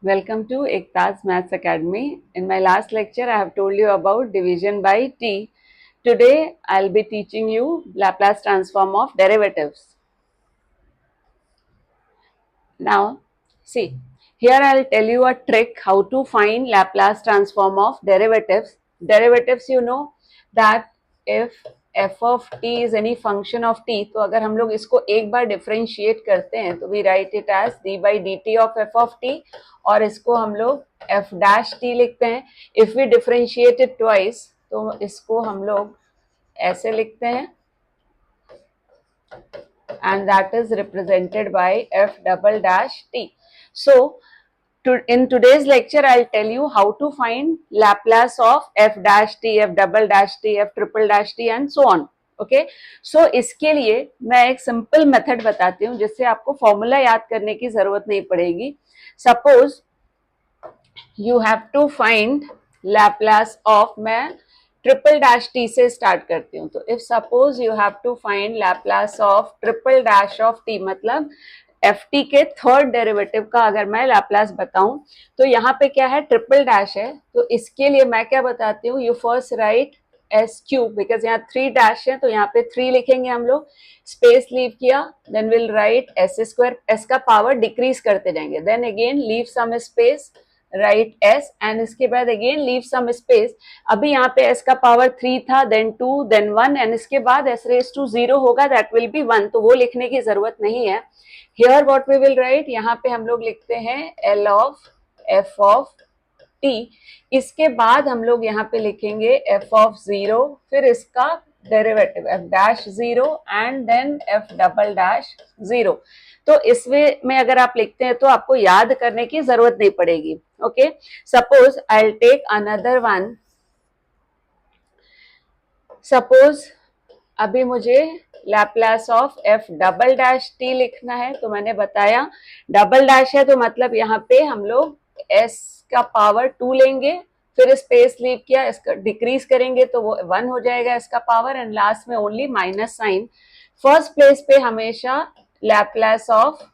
Welcome to Ekta's Maths Academy. In my last lecture, I have told you about division by t. Today, I'll be teaching you Laplace transform of derivatives. Now, see, here I'll tell you a trick how to find Laplace transform of derivatives. Derivatives, you know that if f of t is any function of t, तो अगर हम लोग इसको एक बार differentiate करते हैं तो we write it as d by dt of f of t और इसको हम लोग f dash t लिखते हैं. If we differentiate it twice, तो इसको हम लोग ऐसे लिखते हैं and that is represented by f double dash t. So, in today's lecture, I'll tell you how to find Laplace of f dash t, f double dash t, f triple dash t and so on. Okay so इसके लिए मैं एक simple method बताती हूँ जिससे आपको formula याद करने की जरूरत नहीं पड़ेगी. Suppose you have to find Laplace of, मैं ट्रिपल डैश टी से स्टार्ट करती हूँ. तो if suppose you have to find Laplace of triple dash of T, मतलब एफ टी के थर्ड डेरिवेटिव का अगर मैं लैप्लास बताऊं तो यहाँ पे क्या है, ट्रिपल डैश है. तो इसके लिए मैं क्या बताती हूँ, you first write S cube, because यहाँ थ्री डैश है तो यहाँ पे थ्री लिखेंगे हम लोग, स्पेस लीव किया, then will write S square, S का पावर डिक्रीज करते जाएंगे, then again leave some space, write S and इसके बाद अगेन लीव सम स्पेस. अभी यहाँ पे एस का पावर 3 था, देन 2, देन 1 एंड इसके बाद एस रेज टू 0 होगा, दैट विल बी 1, तो वो लिखने की जरूरत नहीं है. Here what we will write, यहाँ पे हम लोग लिखते हैं L of F of T. इसके बाद हम लोग यहाँ पे लिखेंगे एफ ऑफ 0, फिर इसका derivative F dash 0 and then F double dash 0. तो इसमें में अगर आप लिखते हैं तो आपको याद करने की जरूरत नहीं पड़ेगी. Okay suppose I will take another one. सपोज अभी मुझे Laplace of F double dash T लिखना है, तो मैंने बताया डबल डैश है तो मतलब यहाँ पे हम लोग एस का पावर 2 लेंगे, फिर स्पेस लीव किया, इसका डिक्रीज करेंगे तो वो 1 हो जाएगा इसका पावर, एंड लास्ट में only minus sign. First place पे हमेशा Laplace of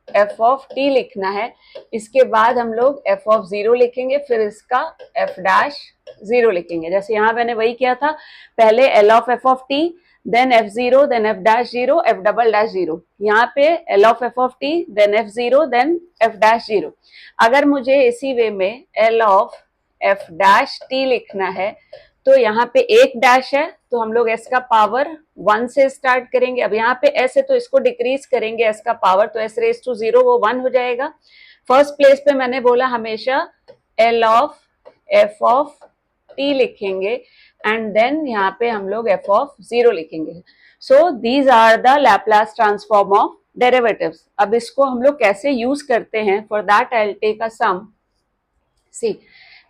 F of T लिखना है, इसके बाद हम लोग एफ ऑफ 0 लिखेंगे, फिर इसका एफ डैश 0 लिखेंगे. जैसे यहाँ मैंने वही किया था, पहले L of F of T, then F 0, then F dash 0, F double dash 0. यहाँ पे L of F of T, then F 0, then F dash 0. अगर मुझे इसी वे में L of F dash T लिखना है तो यहाँ पे एक डैश है तो हम लोग एस का पावर 1 से स्टार्ट करेंगे. अब यहाँ पे एस है तो इसको डिक्रीज करेंगे एस का पावर, तो एस रेज टू 0 वो 1 हो जाएगा. फर्स्ट प्लेस पे मैंने बोला हमेशा L of F of T लिखेंगे एंड देन यहाँ पे हम लोग एफ ऑफ 0 लिखेंगे. So these are the Laplace transform of derivatives. अब इसको हम लोग कैसे यूज करते हैं, for that I will take a sum. See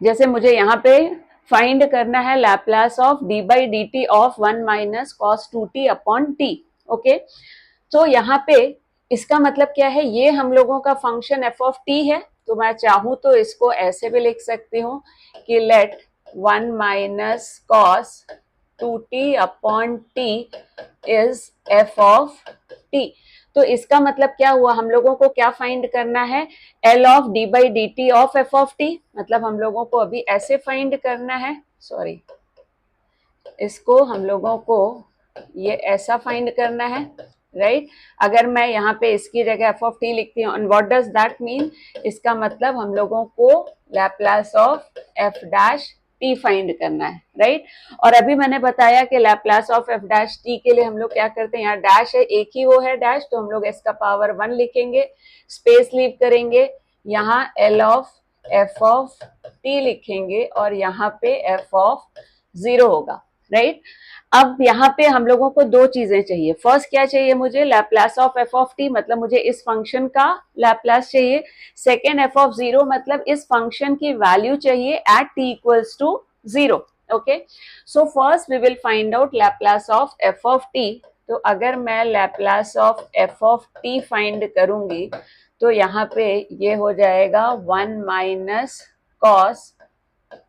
जैसे मुझे यहाँ पे फाइंड करना है Laplace of D by D T of 1 minus cos 2t upon T. Okay तो यहाँ पे इसका मतलब क्या है, ये हम लोगों का फंक्शन एफ ऑफ टी है, तो मैं चाहूं तो इसको ऐसे भी लिख सकती हूँ कि let 1 minus cos 2t upon T is F of T. तो इसका मतलब क्या हुआ, हम लोगों को क्या फाइंड करना है, L of D by D T of F of T, मतलब हम लोगों को अभी ऐसे फाइंड करना है, सॉरी इसको हम लोगों को ये ऐसा फाइंड करना है, राइट अगर मैं यहाँ पे इसकी जगह एफ ऑफ टी लिखती हूँ, and what does that mean, इसका मतलब हम लोगों को Laplace of F dash T find करना है, राइट. और अभी मैंने बताया कि Laplace of F dash T के लिए हम लोग क्या करते हैं, यहाँ डैश है, एक ही वो है डैश, तो हम लोग इसका पावर 1 लिखेंगे, स्पेस लीव करेंगे, यहाँ L of F of T लिखेंगे और यहाँ पे एफ ऑफ 0 होगा, राइट. अब यहाँ पे हम लोगों को दो चीजें चाहिए. फर्स्ट क्या चाहिए मुझे, Laplace of F of T, मतलब मुझे इस फंक्शन का लैप्लास चाहिए. सेकेंड एफ ऑफ 0, मतलब इस फंक्शन की वैल्यू चाहिए at T equals to 0. Okay so first we will find out Laplace of F of T. तो अगर मैं Laplace of F of T find करूंगी तो यहाँ पे ये हो जाएगा 1 minus cos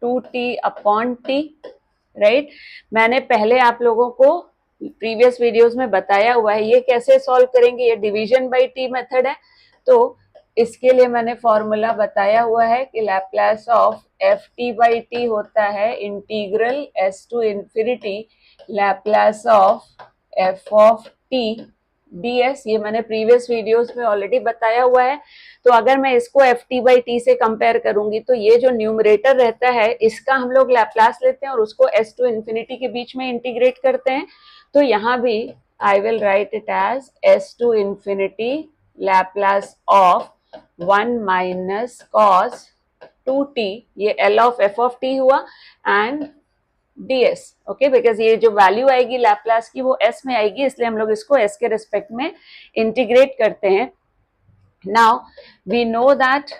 2t upon T, right. मैंने पहले आप लोगों को प्रीवियस वीडियोस में बताया हुआ है ये कैसे सॉल्व करेंगे, ये डिवीजन बाय टी मेथड है. तो इसके लिए मैंने फॉर्मूला बताया हुआ है कि Laplace of F T by T होता है integral S to infinity Laplace of F of T ds। ये मैंने प्रीवियस वीडियोस में ऑलरेडी बताया हुआ है। तो अगर मैं इसको एफ टी बाई टी से कंपेयर करूंगी तो ये जो न्यूमरेटर रहता है इसका हम लोग लैप्लास लेते हैं और उसको एस टू इंफिनिटी के बीच में इंटीग्रेट करते हैं। तो यहाँ भी I will write it as S to infinity Laplace of 1 minus cos 2t, ये L of F of T हुआ, एंड ds। ओके, बिकॉज ये जो वैल्यू आएगी लैप्लास की वो s में आएगी, इसलिए हम लोग इसको s के रिस्पेक्ट में इंटीग्रेट करते हैं। नाउ वी नो दैट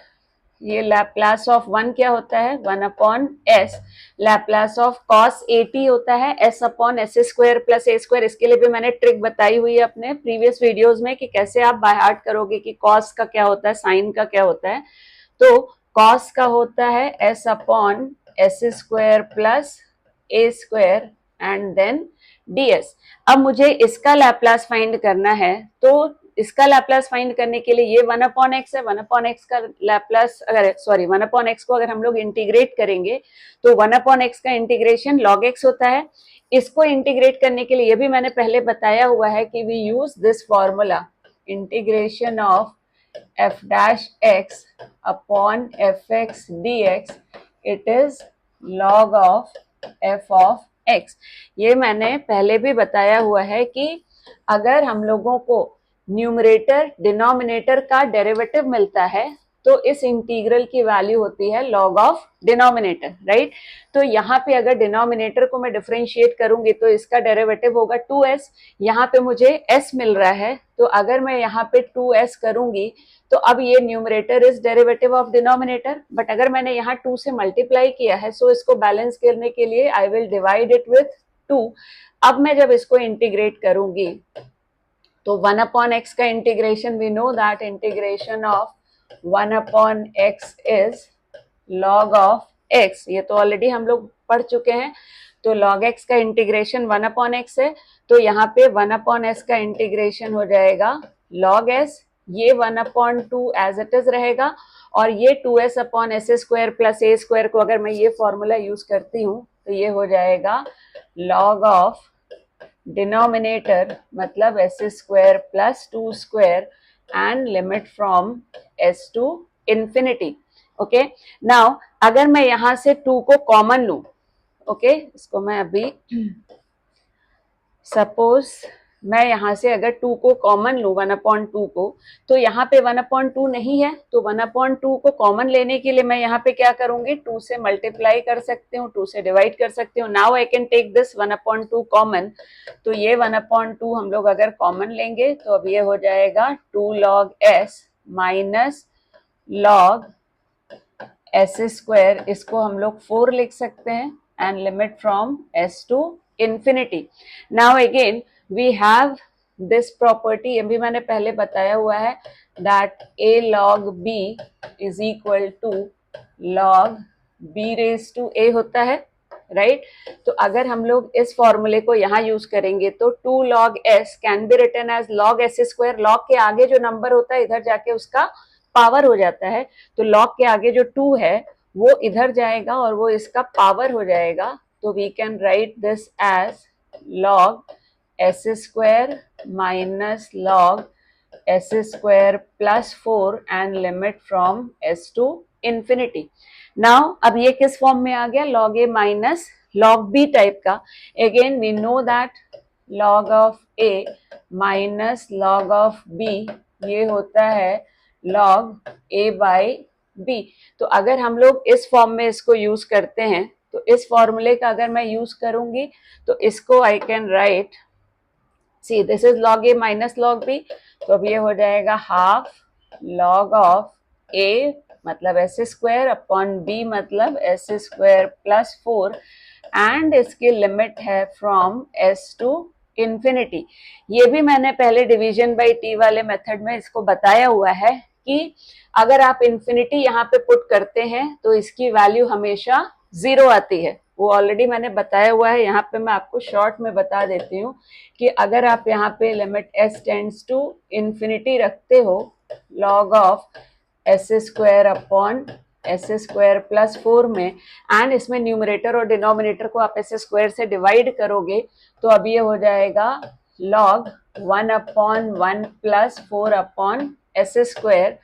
ये लैप्लास ऑफ 1 क्या होता है, 1 upon s। Laplace of cos at होता है s upon S square plus a square. इसके लिए भी मैंने ट्रिक बताई हुई है अपने प्रीवियस वीडियोस में कि कैसे आप बाय हार्ट करोगे कि कॉस का क्या होता है, साइन का क्या होता है। तो कॉस का होता है s upon S square plus a square and then ds। अब मुझे इसका लैप्लास फाइंड करना है, तो इसका लैप्लास फाइंड करने के लिए ये 1 अपॉन एक्स है, 1 अपॉन एक्स का लैप्लास अगर 1 अपॉन एक्स को अगर हम लोग इंटीग्रेट करेंगे तो 1 अपॉन एक्स का इंटीग्रेशन लॉग एक्स होता है। इसको इंटीग्रेट करने के लिए ये भी मैंने पहले बताया हुआ है कि we use this formula integration of F dash X upon F X D X, it is log of F of X. ये मैंने पहले भी बताया हुआ है कि अगर हम लोगों को न्यूमरेटर डिनोमिनेटर का डेरिवेटिव मिलता है तो इस इंटीग्रल की वैल्यू होती है लॉग ऑफ डिनोमिनेटर, राइट। तो यहाँ पे अगर डिनोमिनेटर को मैं डिफरेंशिएट करूंगी तो इसका डेरिवेटिव होगा 2s। यहाँ पे मुझे s मिल रहा है, तो अगर मैं यहाँ पे 2s करूंगी तो अब ये numerator is derivative of denominator, but अगर मैंने यहाँ 2 से मल्टीप्लाई किया है सो इसको बैलेंस करने के लिए I will divide it with 2। अब मैं जब इसको इंटीग्रेट करूंगी तो 1 अपॉन एक्स का integration, we know that integration of 1 upon X is log of X. ये तो ऑलरेडी हम लोग पढ़ चुके हैं। तो लॉग एक्स का इंटीग्रेशन 1 अपॉन एक्स है, तो यहाँ पे 1 अपॉन एस का इंटीग्रेशन हो जाएगा लॉग एस। ये 1 अपॉन 2 एज इट इज रहेगा, और ये 2s upon S square plus A square को अगर मैं ये फॉर्मूला यूज करती हूँ तो ये हो जाएगा लॉग ऑफ डिनोमिनेटर मतलब S square plus 2 square and limit from S to infinity. Okay, now अगर मैं यहां से 2 को कॉमन लूं, ओके, इसको मैं अभी सपोज मैं यहां से अगर 2 को कॉमन लूं 1 अपॉन 2 को, तो यहाँ पे 1 अपॉन 2 नहीं है, तो 1 अपॉन 2 को कॉमन लेने के लिए मैं यहाँ पे क्या करूंगी, 2 से मल्टीप्लाई कर सकती हूँ, 2 से डिवाइड कर सकती हूँ। Now I can take this 1 upon 2 common, तो ये 1 अपॉन 2 हम लोग अगर कॉमन लेंगे तो अब ये हो जाएगा 2 log S minus log S square, इसको हम लोग 4 लिख सकते हैं, and limit from S to infinity. Now again we have this property, ये भी मैंने पहले बताया हुआ है, that a log b is equal to log b raise to a होता है, राइट। तो अगर हम लोग इस फॉर्मूले को यहाँ यूज करेंगे तो 2 log s can be written as log s square. Log के आगे जो नंबर होता है इधर जाके उसका पावर हो जाता है, तो लॉग के आगे जो 2 है वो इधर जाएगा और वो इसका पावर हो जाएगा। तो we can write this as log S square minus log S square plus 4 and limit from S to infinity. Now अब ये किस फॉर्म में आ गया, log A minus log B type का। Again we know that log of A minus log of B ये होता है लॉग ए बाई बी। तो अगर हम लोग इस फॉर्म में इसको यूज करते हैं तो इस फॉर्मूले का अगर मैं यूज करूंगी तो इसको I can write, see this is log A minus log B, तो अब ये हो जाएगा हाफ लॉग ऑफ ए मतलब एस स्क्वायर अपॉन बी मतलब एस स्क्वायर प्लस 4, एंड इसकी लिमिट है फ्रॉम एस टू इंफिनिटी। ये भी मैंने पहले डिवीजन बाय टी वाले मेथड में इसको बताया हुआ है कि अगर आप इंफिनिटी यहाँ पे पुट करते हैं तो इसकी वैल्यू हमेशा 0 आती है, वो ऑलरेडी मैंने बताया हुआ है। यहाँ पे मैं आपको शॉर्ट में बता देती हूँ कि अगर आप यहाँ पे limit s tends to infinity रखते हो log of S square upon S square plus 4 में, एंड इसमें न्यूमरेटर और डिनोमिनेटर को आप एस स्क्वायर से डिवाइड करोगे तो अब ये हो जाएगा log 1 upon 1 plus 4 upon S square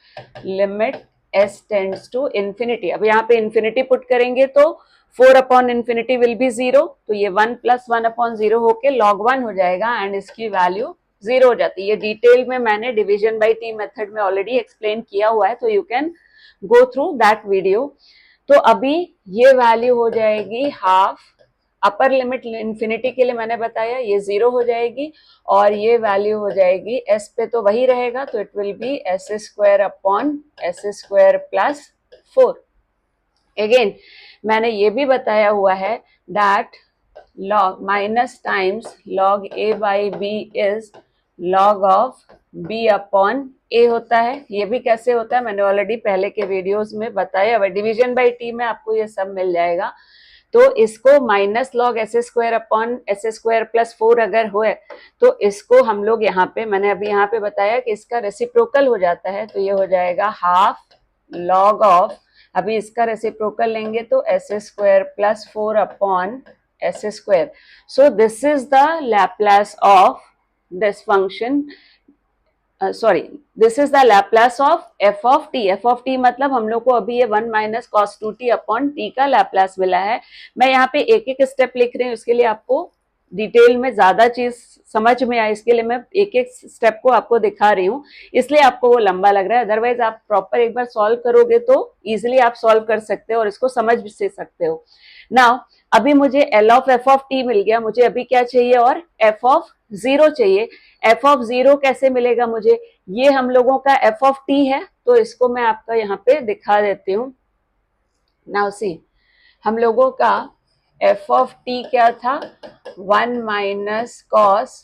limit S tends to infinity. अब यहाँ पे इन्फिनिटी पुट करेंगे तो 4 अपॉन इन्फिनिटी विल बी 0, तो ये 1 प्लस 1 अपॉन 0 होके log 1 हो जाएगा एंड इसकी वैल्यू 0 हो जाती है। ये डिटेल में मैंने डिवीजन बाय टी मेथड में ऑलरेडी एक्सप्लेन किया हुआ है, तो you can go through that video. तो अभी ये वैल्यू हो जाएगी हाफ, अपर लिमिट इन्फिनिटी के लिए मैंने बताया ये 0 हो जाएगी, और ये वैल्यू हो जाएगी एस पे तो वही रहेगा, तो it will be S square upon S square plus 4। Again मैंने ये भी बताया हुआ है that log minus times log a by b is log of b upon a होता है। ये भी कैसे होता है मैंने ऑलरेडी पहले के वीडियोस में बताया हुआ, डिवीजन बाय टी में आपको ये सब मिल जाएगा। तो इसको minus log S square upon S square plus 4 अगर हो तो इसको हम लोग यहाँ पे, मैंने अभी यहाँ पे बताया कि इसका रेसिप्रोकल हो जाता है, तो ये हो जाएगा हाफ log ऑफ, अभी इसका रेसिप्रोकल लेंगे तो S square plus 4 upon S square. So this is the Laplace of this function, sorry this is the Laplace of F of T. F of T मतलब हम लोग को अभी ये 1 minus cos 2t upon T का Laplace मिला है। मैं यहाँ पे एक एक स्टेप लिख रही हूँ, इसके लिए आपको डिटेल में ज्यादा चीज समझ में आए इसके लिए मैं एक एक स्टेप को आपको दिखा रही हूँ, इसलिए आपको वो लंबा लग रहा है। अदरवाइज आप प्रॉपर एक बार सॉल्व करोगे तो इजिली आप सॉल्व कर सकते हो और इसको समझ भी से सकते हो। नाउ अभी मुझे L of F of T मिल गया, मुझे अभी क्या चाहिए और एफ ऑफ 0 चाहिए। एफ ऑफ 0 कैसे मिलेगा मुझे, ये हम लोगों का एफ ऑफ टी है, तो इसको मैं आपका यहाँ पे दिखा देती हूँ। नाउ सी हम लोगों का एफ ऑफ टी क्या था, 1 minus cos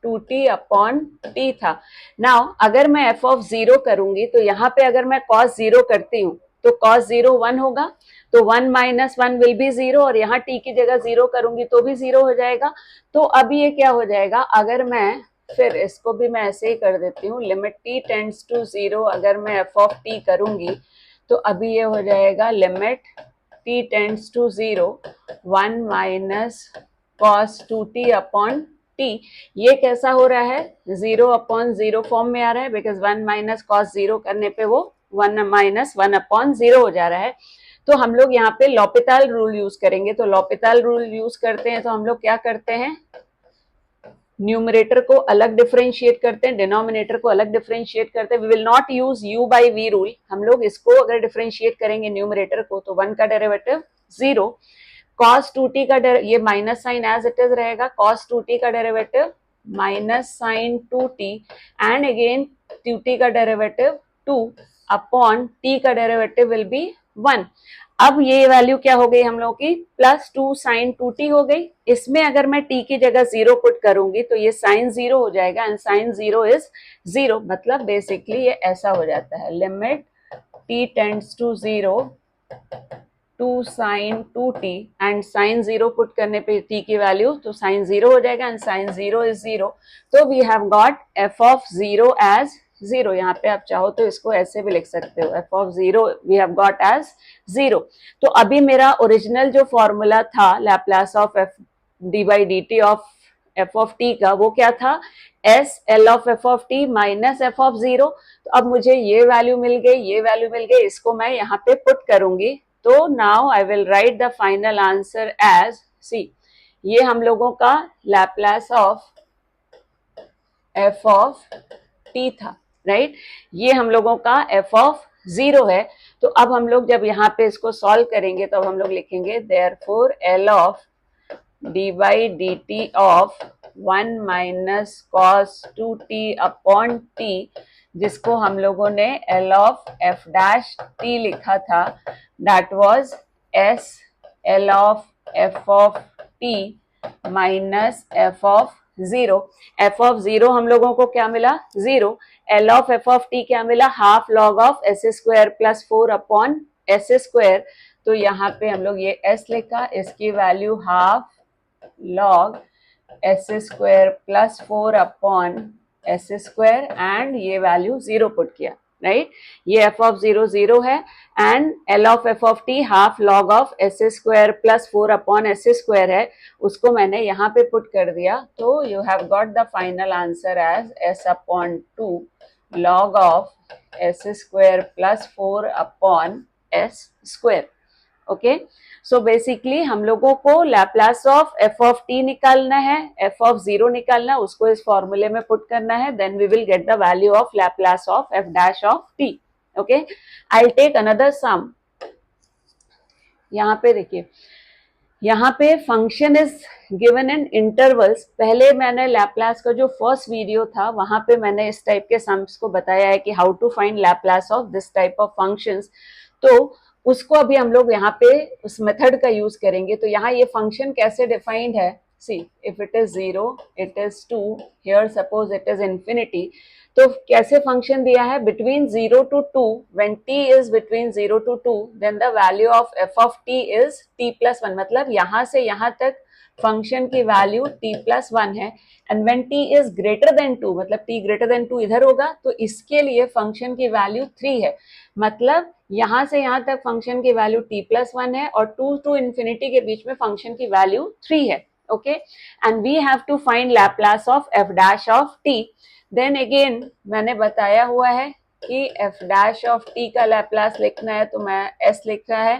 2t upon T था। नाउ अगर मैं एफ ऑफ 0 करूंगी तो यहाँ पे अगर मैं कॉस 0 करती हूँ तो कॉस 0 1 होगा, तो 1 माइनस 1 विल बी 0, और यहाँ t की जगह 0 करूंगी तो भी 0 हो जाएगा। तो अब ये क्या हो जाएगा, अगर मैं फिर इसको भी मैं ऐसे ही कर देती हूँ, लिमिट t टेंड्स टू 0, अगर मैं एफ ऑफ टी करूंगी तो अभी ये हो जाएगा limit t tends to 0 1 minus cos 2t upon T. ये कैसा हो रहा है, 0 अपॉन 0 फॉर्म में आ रहा है, बिकॉज 1 माइनस कॉस 0 करने पे वो 1 माइनस 1 अपॉन 0 हो जा रहा है। तो हम लोग यहाँ पे लॉपिताल रूल यूज करेंगे, तो लॉपिताल रूल यूज करते हैं तो हम लोग क्या करते हैं, न्यूमरेटर को अलग डिफरेंशिएट करते हैं, डिनोमिनेटर को अलग डिफरेंशिएट करते हैं। We will not use u by v rule, हम लोग इसको अगर डिफरेंशिएट करेंगे न्यूमरेटर को तो 1 का डेरिवेटिव 0, cos 2t का ये minus sine as it is रहेगा, cos 2t का derivative minus sine 2t, and again 2t का डेरिवेटिव 2 अपॉन t का डेरिवेटिव विल बी 1। अब ये वैल्यू क्या हो गई हम लोग की, प्लस 2 साइन 2t हो गई। इसमें अगर मैं t की जगह 0 पुट करूंगी तो ये साइन 0 हो जाएगा, एंड साइन 0 इज 0, मतलब बेसिकली ये ऐसा हो जाता है, limit t tends to 0 2 sine 2t, and sine 0 put करने पे t की वैल्यू तो साइन 0 हो जाएगा, एंड साइन 0 इज 0। तो we have got F of 0 as 0। यहाँ पे आप चाहो तो इसको ऐसे भी लिख सकते हो, F of 0 we have got as 0। तो अभी मेरा ओरिजिनल जो फॉर्मूला था Laplace of F D by D T of F of T का, वो क्या था, S L of F of T minus F of 0। तो अब मुझे ये वैल्यू मिल गई, ये वैल्यू मिल गई, इसको मैं यहाँ पे पुट करूंगी, तो now I will write the final answer as see, ये हम लोगों का Laplace of F of T था, राइट, ये हम लोगों का एफ ऑफ 0 है। तो अब हम लोग जब यहाँ पे इसको सॉल्व करेंगे तो अब हम लोग लिखेंगे therefore L of D by D T of 1 minus cos 2t upon T, जिसको हम लोगों ने L of F dash T लिखा था, that was S L of F of T minus F of 0। F of 0 हम लोगों को क्या मिला, 0। L of F of T क्या मिला, half log of S square plus 4 upon S square. तो यहाँ पे हम लोग ये s लिखा, इसकी value half log S square plus 4 upon S square, and ये वैल्यू 0 पुट किया। राइट। ये f ऑफ 0 0 है and l of f of t half log of S square plus 4 upon S square है, उसको मैंने यहाँ पे पुट कर दिया, तो you have got the final answer as s upon 2 log of S square plus 4 upon S square. Okay, so basically हम लोगों को Laplace of F of T निकालना है, एफ ऑफ 0 निकालना है, उसको इस फॉर्मूले में पुट करना है, then we will get the value of Laplace of F dash of T. Okay, I will take another sum. यहाँ पे देखिए, यहाँ पे function is given in intervals. पहले मैंने लैप्लास का जो फर्स्ट वीडियो था वहां पे मैंने इस टाइप के सम्स को बताया है कि how to find Laplace of this type of functions, तो उसको अभी हम लोग यहाँ पे उस मेथड का यूज करेंगे। तो यहाँ ये फंक्शन कैसे डिफाइंड है, see if it is 0 it is 2, here suppose it is infinity, तो कैसे फंक्शन दिया है, between 0 to 2, when t is between 0 to 2 then the value of f of t is t plus 1, मतलब यहाँ से यहाँ तक फंक्शन की वैल्यू t प्लस 1 है, and when t is greater than 2, मतलब t ग्रेटर देन 2 इधर होगा, तो इसके लिए फंक्शन की वैल्यू 3 है, मतलब यहाँ से यहाँ तक फंक्शन की वैल्यू t प्लस 1 है और 2 to इंफिनिटी के बीच में फंक्शन की वैल्यू 3 है। Okay, and we have to find Laplace of f dash of t। Then again मैंने बताया हुआ है कि f डैश ऑफ t का लैप्लास लिखना है, तो मैं s लिखा है,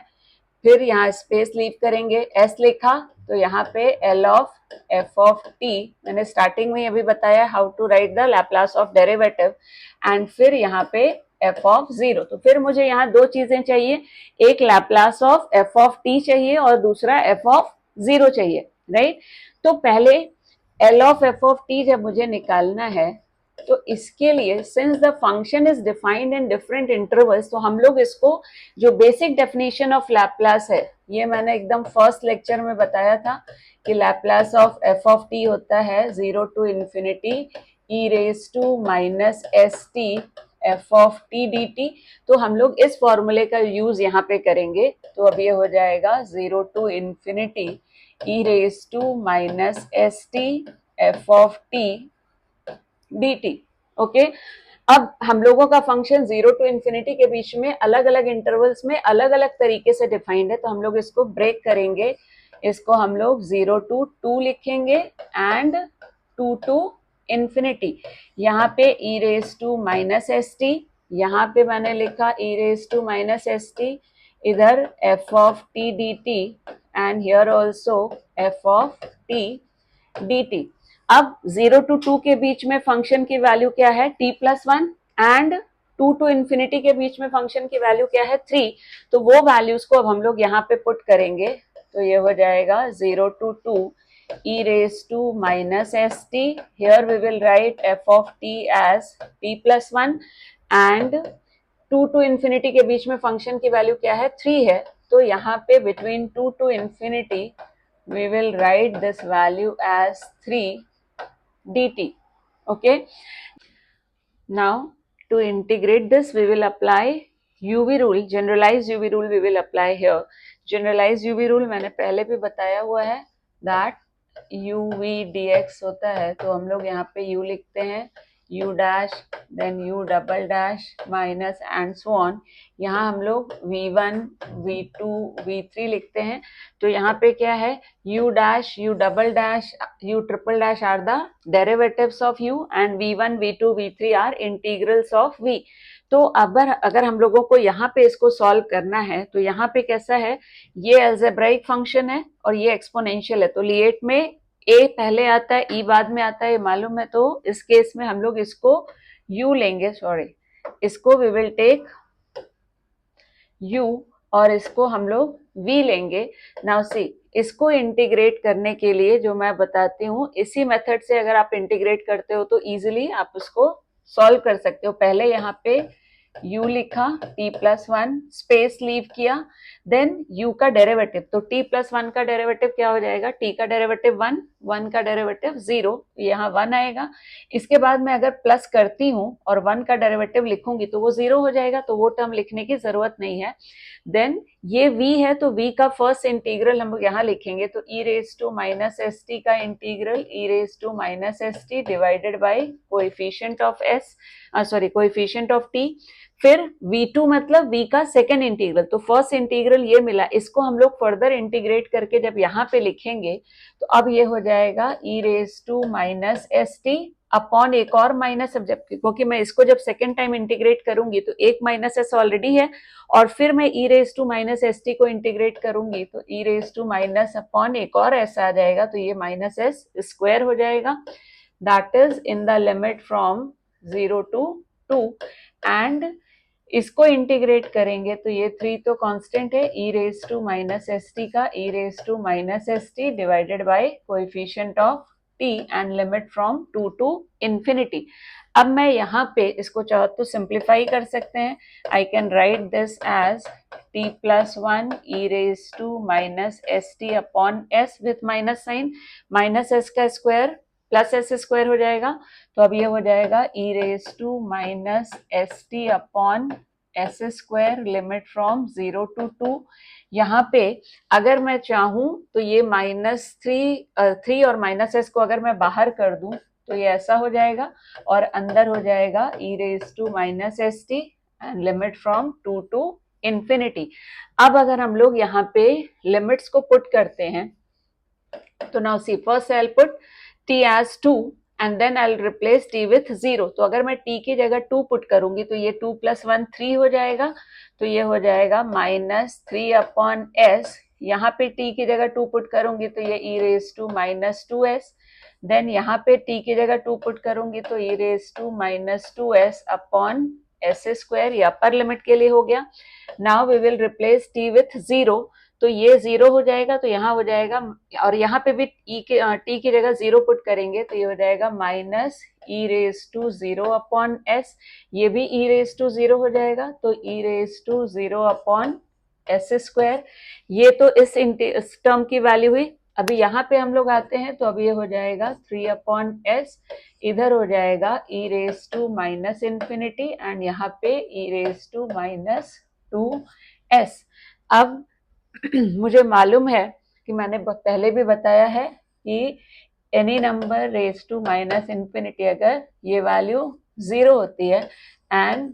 फिर यहाँ स्पेस लीव करेंगे, s लिखा, तो यहाँ पे l of f of t, मैंने स्टार्टिंग में अभी बताया how to write the Laplace of derivative, and फिर यहाँ पे f ऑफ 0। तो फिर मुझे यहाँ दो चीजें चाहिए, एक Laplace of f of t चाहिए और दूसरा f ऑफ 0 चाहिए, राइट। तो पहले l of f of t जब मुझे निकालना है, तो इसके लिए since the function is defined in different intervals, तो हम लोग इसको जो बेसिक डेफिनेशन ऑफ लैप्लास है, ये मैंने एकदम फर्स्ट लेक्चर में बताया था कि Laplace of F of T होता है 0 to infinity E raise to minus S T F of T D T. तो हम लोग इस फॉर्मूले का यूज यहाँ पे करेंगे, तो अब ये हो जाएगा 0 to infinity E raise to minus S T F of T dt। Okay, अब हम लोगों का फंक्शन 0 to इंफिनिटी के बीच में अलग अलग इंटरवल्स में अलग अलग तरीके से डिफाइंड है, तो हम लोग इसको ब्रेक करेंगे, इसको हम लोग 0 to 2 लिखेंगे एंड 2 to इंफिनिटी। यहाँ पे e raise to minus S T, यहाँ पे मैंने लिखा e raise to minus S T, इधर f of t dt and here also f of t dt। अब 0 to 2 के बीच में फंक्शन की वैल्यू क्या है, t plus 1, and 2 to infinity के बीच में फंक्शन की वैल्यू क्या है, 3। तो वो वैल्यूज को अब हम लोग यहाँ पे पुट करेंगे, तो ये हो जाएगा 0 to 2 e raised to minus st, here we will write f of t as t plus 1, and 2 to infinity के बीच में फंक्शन की वैल्यू क्या है, 3 है, तो यहाँ पे between 2 to infinity we will write this value as 3 dt. Okay, now to integrate this we will apply UV rule, generalized UV rule we will apply here. Generalized UV rule मैंने पहले भी बताया हुआ है that UV dx होता है, तो हम लोग यहाँ पे U लिखते हैं, U dash then U double dash minus and so on. यहाँ हम लोग V1 V2 V3 लिखते हैं, तो यहाँ पे क्या है, U dash U double dash U triple dash are the derivatives of U and V1 V2 V3 are integrals of V। तो अगर हम लोगों को यहाँ पे इसको सॉल्व करना है, तो यहाँ पे कैसा है, ये अलजेब्राइक फंक्शन है और ये एक्सपोनेंशियल है, तो लिएट में a पहले आता है e बाद में आता है, ये मालूम है, तो इस केस में हम लोग इसको u लेंगे, सॉरी इसको we will take u और इसको हम लोग v लेंगे। नाउ सी, इसको इंटीग्रेट करने के लिए जो मैं बताती हूँ, इसी मेथड से अगर आप इंटीग्रेट करते हो तो इजीली आप उसको सॉल्व कर सकते हो। पहले यहाँ पे u लिखा, t प्लस 1 स्पेस लीव किया, देन u का डेरिवेटिव, तो t प्लस 1 का डेरिवेटिव क्या हो जाएगा, t का डेरिवेटिव 1, 1 का डेरिवेटिव 0, यहाँ 1 आएगा। इसके बाद मैं अगर प्लस करती हूँ और 1 का डेरिवेटिव लिखूंगी तो वो 0 हो जाएगा, तो वो टर्म लिखने की जरूरत नहीं है। देन ये v है, तो v का फर्स्ट इंटीग्रल हम लोग यहाँ लिखेंगे, तो e raise to minus S T का integral e raise to minus S T divided by coefficient of s, coefficient of t। फिर v2 मतलब v का सेकेंड इंटीग्रल, तो फर्स्ट इंटीग्रल ये मिला, इसको हम लोग फर्दर इंटीग्रेट करके जब यहाँ पे लिखेंगे तो अब ये हो जाएगा e raise to minus S T upon एक और माइनस, अब जब क्योंकि मैं इसको जब सेकेंड टाइम इंटीग्रेट करूंगी तो एक माइनस एस ऑलरेडी है और फिर मैं e raise to minus S T को इंटीग्रेट करूंगी तो e raise to minus upon एक और एस आ जाएगा, तो ये माइनस एस स्क्वायर हो जाएगा, that is in the limit from 0 to 2 and इसको इंटीग्रेट करेंगे तो ये 3 तो कांस्टेंट है, e raise to minus S T का e raise to minus S T divided by coefficient of t and limit from 2 to infinity। अब मैं यहाँ पे इसको चाहो तो सिंप्लीफाई कर सकते हैं, I can write this as t plus 1 e raise to minus S T upon s with minus sine, minus S का स्क्वायर प्लस एस स्क्वायर हो जाएगा, तो अब ये हो जाएगा e raise to minus S T upon S square limit from 0 to 2। यहाँ पे अगर मैं चाहूँ तो ये -3 और माइनस एस को अगर मैं बाहर कर दूं तो ये ऐसा हो जाएगा और अंदर हो जाएगा e raise to minus S T and limit from 2 to infinity। अब अगर हम लोग यहाँ पे लिमिट्स को पुट करते हैं तो now see first I will put t as 2 and then I'll replace t with 0। तो अगर मैं t की जगह 2 पुट करूंगी तो ये 2 + 1 3 हो जाएगा, तो ये हो जाएगा -3 अपॉन s, यहाँ पे t की जगह 2 पुट करूंगी तो ये e raise to minus 2s, then यहाँ पे t की जगह 2 पुट करूंगी तो e raise to minus 2s upon S square, ये अपर लिमिट के लिए हो गया। Now we will replace t with 0, तो ये 0 हो जाएगा, तो यहाँ हो जाएगा और यहाँ पे भी t की जगह 0 पुट करेंगे तो ये हो जाएगा minus e raise to 0 upon s, ये भी e रेज टू 0 हो जाएगा, तो e raise to 0 upon S square, ये तो इस टर्म की वैल्यू हुई। अभी यहाँ पे हम लोग आते हैं तो अब ये हो जाएगा 3 अपॉन एस, इधर हो जाएगा e raise to minus infinity and यहाँ पे e raise to minus 2s। अब मुझे मालूम है कि मैंने पहले भी बताया है कि any number raise to minus infinity अगर ये वैल्यू 0 होती है एंड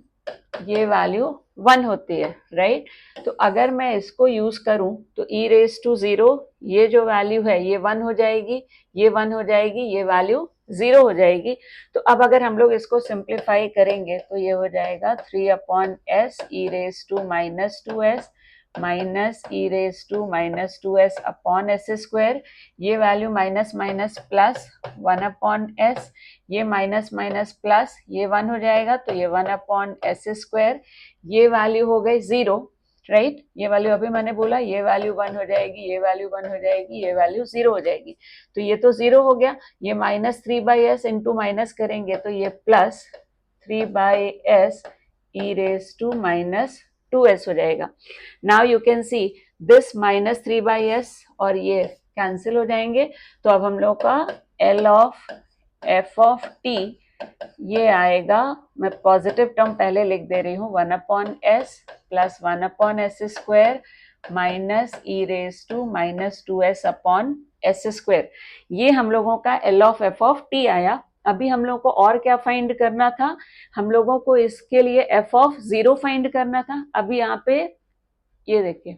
ये वैल्यू 1 होती है, राइट। तो अगर मैं इसको यूज करूं तो e रेज टू 0, ये जो वैल्यू है ये 1 हो जाएगी, ये 1 हो जाएगी, ये वैल्यू 0 हो जाएगी। तो अब अगर हम लोग इसको सिंप्लीफाई करेंगे तो ये हो जाएगा 3 upon S E raise to minus 2s minus E raise to minus 2s upon S square, ये value minus minus plus 1 upon S, ये माइनस माइनस प्लस ये 1 हो जाएगा, तो ये 1 अपॉन एस स्क्वायर, ये वैल्यू हो गई 0, राइट। ये वैल्यू अभी मैंने बोला ये वैल्यू 1 हो जाएगी, ये वैल्यू 1 हो जाएगी, ये वैल्यू 0 हो जाएगी, तो ये तो 0 हो गया। ये माइनस 3/s इंटू माइनस करेंगे तो ये plus 3/s E raise to minus 2s हो जाएगा। Now you can see this minus 3/s और ये कैंसिल हो जाएंगे, तो अब हम लोग का L of f of t ये आएगा, मैं पॉजिटिव टर्म पहले लिख दे रही हूँ, 1 upon s plus 1 upon S square minus E raise to minus 2s upon S square, ये हम लोगों का L of f of t आया। अभी हम लोगों को और क्या फाइंड करना था, हम लोगों को इसके लिए f ऑफ 0 फाइंड करना था। अभी यहाँ पे ये देखिए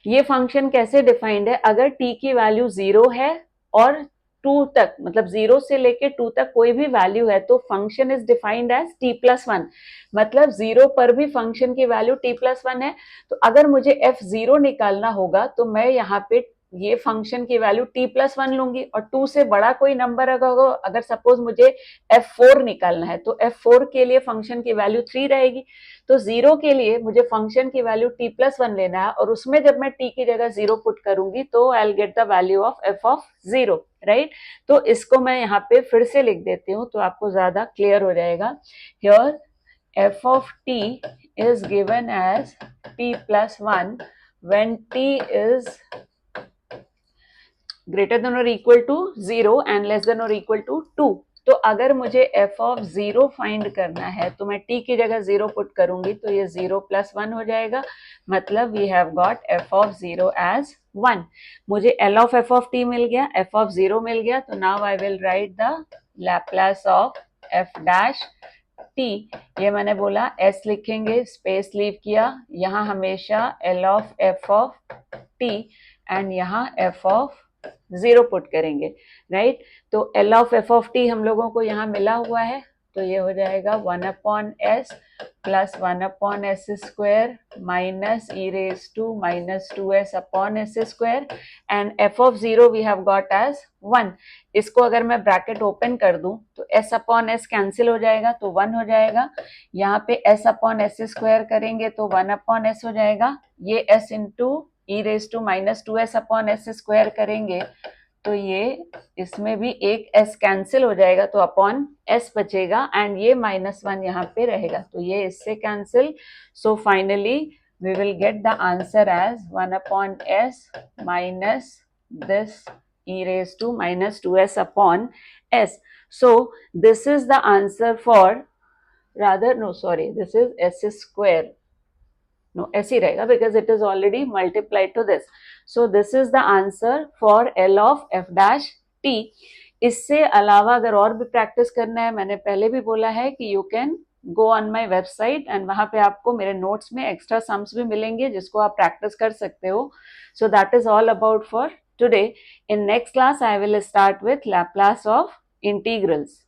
ये फंक्शन कैसे डिफाइंड है, अगर t की वैल्यू 0 है और 2 तक, मतलब 0 से लेके 2 तक कोई भी वैल्यू है तो function is defined as t+1, मतलब 0 पर भी फंक्शन की वैल्यू t+1 है। तो अगर मुझे f0 निकालना होगा तो मैं यहाँ पे ये फंक्शन की वैल्यू t+1 लूंगी और 2 से बड़ा कोई नंबर अगर सपोज मुझे f4 निकालना है तो f4 के लिए फंक्शन की वैल्यू 3 रहेगी, तो 0 के लिए मुझे फंक्शन की वैल्यू t+1 लेना है और उसमें जब मैं t की जगह 0 पुट करूंगी तो I will get the value of f of 0, right. तो इसको मैं यहाँ पे फिर से लिख देती हूँ तो आपको ज्यादा क्लियर हो जाएगा। Here f of t is given as t+1 when t is greater than or equal to 0 and less than or equal to 2। तो अगर मुझे f ऑफ 0 फाइंड करना है तो मैं t की जगह 0 पुट करूंगी तो ये 0 + 1 हो जाएगा, मतलब we have got f of 0 as 1। मुझे L of f of t मिल गया, f ऑफ 0 मिल गया, तो now I will write the Laplace of f dash t, ये मैंने बोला एस लिखेंगे, स्पेस लीव किया, यहाँ हमेशा L of F of T and यहाँ एफ ऑफ 0 पुट करेंगे, राइट। तो L of F of T हम लोगों को यहाँ मिला हुआ है, तो ये हो जाएगा 1/s plus 1/s square minus e raise to minus 2s upon s square and f of 0 we have got as 1। इसको अगर मैं ब्रैकेट ओपन कर दूं तो s अपॉन s कैंसिल हो जाएगा तो 1 हो जाएगा। यहाँ पे s अपॉन s स्क्वायर करेंगे तो 1/s हो जाएगा। ये s into e raise to minus 2s upon s square करेंगे तो ये इसमें भी एक s कैंसिल हो जाएगा तो अपॉन s बचेगा एंड ये -1 यहाँ पे रहेगा तो ये इससे cancel. So finally we will get the answer as 1/s minus this e raised to minus 2s upon s. So this is the answer for, rather no sorry, this is s square. No, s ही रहेगा because it is already multiplied to this. So this is the answer for L of f dash t. इससे अलावा अगर और भी practice करना है, मैंने पहले भी बोला है कि you can go on my website and वहां पे आपको मेरे नोट्स में एक्स्ट्रा सम्स भी मिलेंगे जिसको आप प्रैक्टिस कर सकते हो। So that is all about for today. In next class I will start with Laplace of integrals.